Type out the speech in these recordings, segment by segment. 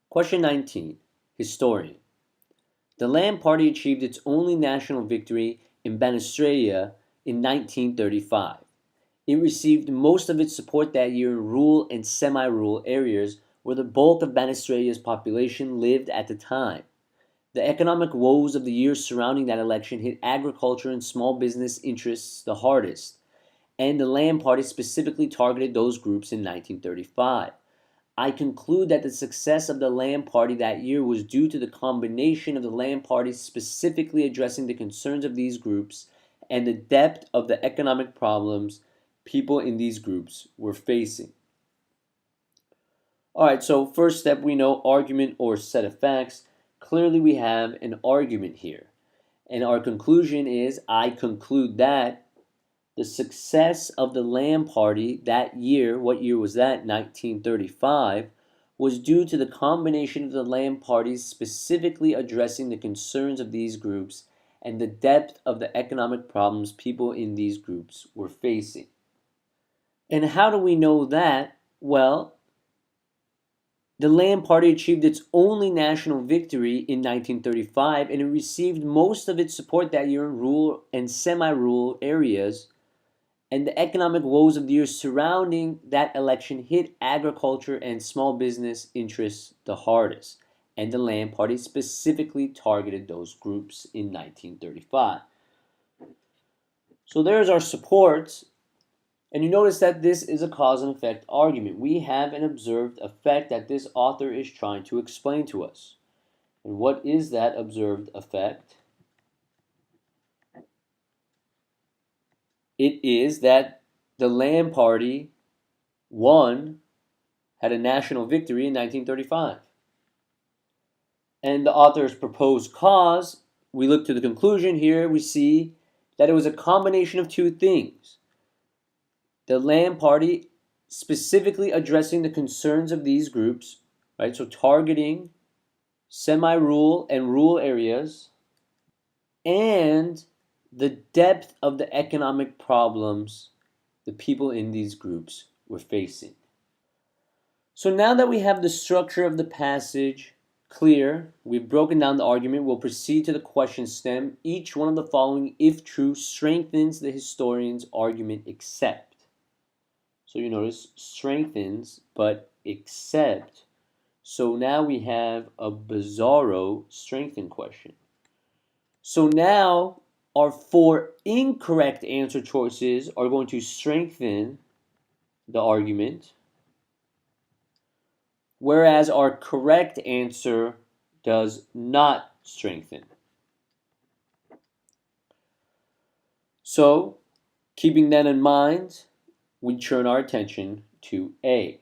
Question 19. Historian. The Land Party achieved its only national victory in Banastraia in 1935. It received most of its support that year in rural and semi-rural areas where the bulk of Banastraia's population lived at the time. The economic woes of the years surrounding that election hit agriculture and small business interests the hardest, and the Land Party specifically targeted those groups in 1935. I conclude that the success of the Land Party that year was due to the combination of the Land Party specifically addressing the concerns of these groups and the depth of the economic problems people in these groups were facing. Alright, so first step, we know argument or set of facts. Clearly we have an argument here. And our conclusion is, I conclude that the success of the Land Party that year, what year was that? 1935, was due to the combination of the Land Parties specifically addressing the concerns of these groups and the depth of the economic problems people in these groups were facing. And how do we know that? Well, the Land Party achieved its only national victory in 1935, and it received most of its support that year in rural and semi-rural areas, and the economic woes of the years surrounding that election hit agriculture and small business interests the hardest, and the Land Party specifically targeted those groups in 1935. So there's our support, and you notice that this is a cause and effect argument. We have an observed effect that this author is trying to explain to us. And what is that observed effect? It is that the Land Party had a national victory in 1935. And the author's proposed cause, we look to the conclusion here, we see that it was a combination of two things. The Land Party specifically addressing the concerns of these groups, right? So targeting semi-rural and rural areas, and the depth of the economic problems the people in these groups were facing. So now that we have the structure of the passage clear, we've broken down the argument, we'll proceed to the question stem. Each one of the following, if true, strengthens the historian's argument except. So you notice strengthens, but except. So now we have a bizarro strengthen question. So now our four incorrect answer choices are going to strengthen the argument, whereas our correct answer does not strengthen. So, keeping that in mind, we turn our attention to A.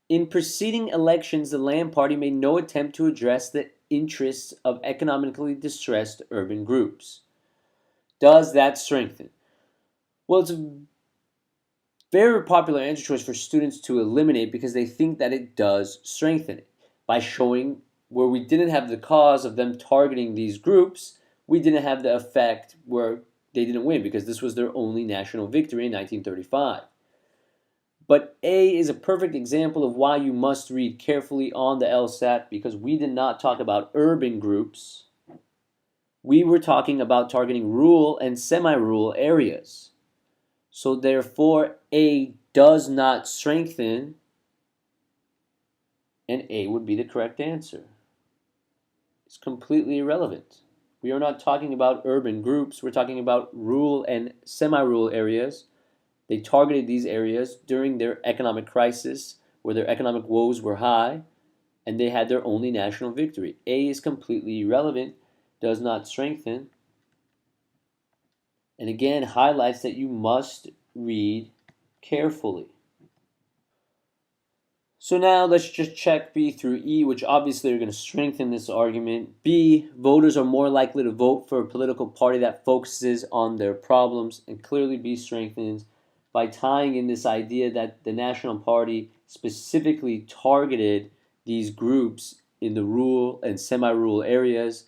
In preceding elections, the Land Party made no attempt to address the interests of economically distressed urban groups. Does that strengthen? Well, it's a very popular answer choice for students to eliminate because they think that it does strengthen it. By showing where we didn't have the cause of them targeting these groups, we didn't have the effect where they didn't win because this was their only national victory in 1935. But A is a perfect example of why you must read carefully on the LSAT, because we did not talk about urban groups. We were talking about targeting rural and semi-rural areas. So therefore, A does not strengthen, and A would be the correct answer. It's completely irrelevant. We are not talking about urban groups. We're talking about rural and semi-rural areas. They targeted these areas during their economic crisis, where their economic woes were high, and they had their only national victory. A is completely irrelevant, does not strengthen, and again highlights that you must read carefully. So now let's just check B through E, which obviously are going to strengthen this argument. B, voters are more likely to vote for a political party that focuses on their problems, and clearly B strengthens by tying in this idea that the National Party specifically targeted these groups in the rural and semi-rural areas.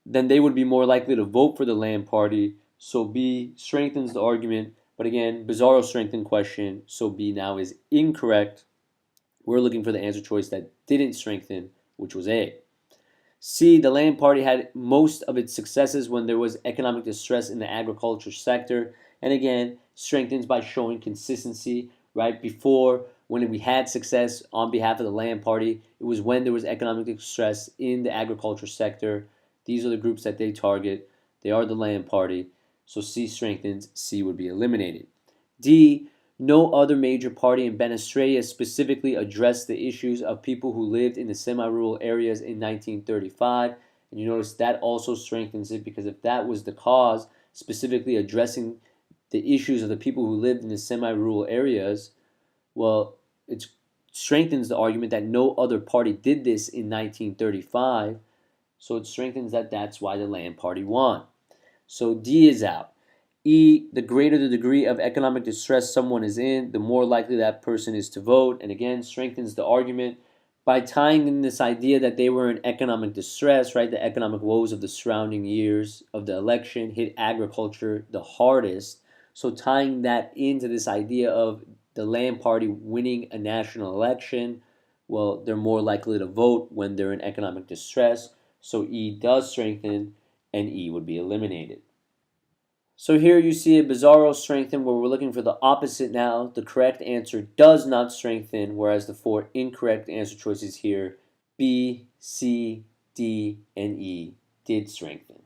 Then they would be more likely to vote for the Land Party. So B strengthens the argument, but again, bizarro strengthen question, so B now is incorrect. We're looking for the answer choice that didn't strengthen, which was A. C, the Land Party had most of its successes when there was economic distress in the agriculture sector. And again, strengthens by showing consistency, right? Before, when we had success on behalf of the Land Party, it was when there was economic distress in the agriculture sector. These are the groups that they target. They are the Land Party. So C strengthens, C would be eliminated. D, no other major party in Venezuela specifically addressed the issues of people who lived in the semi-rural areas in 1935. And you notice that also strengthens it, because if that was the cause, specifically addressing the issues of the people who lived in the semi-rural areas, well, it strengthens the argument that no other party did this in 1935. So it strengthens that that's why the Land Party won. So D is out. E, the greater the degree of economic distress someone is in, the more likely that person is to vote. And again, strengthens the argument by tying in this idea that they were in economic distress, right? The economic woes of the surrounding years of the election hit agriculture the hardest. So tying that into this idea of the Land Party winning a national election, well, they're more likely to vote when they're in economic distress. So E does strengthen, and E would be eliminated. So here you see a bizarro strengthen where we're looking for the opposite now. The correct answer does not strengthen, whereas the four incorrect answer choices here, B, C, D, and E, did strengthen.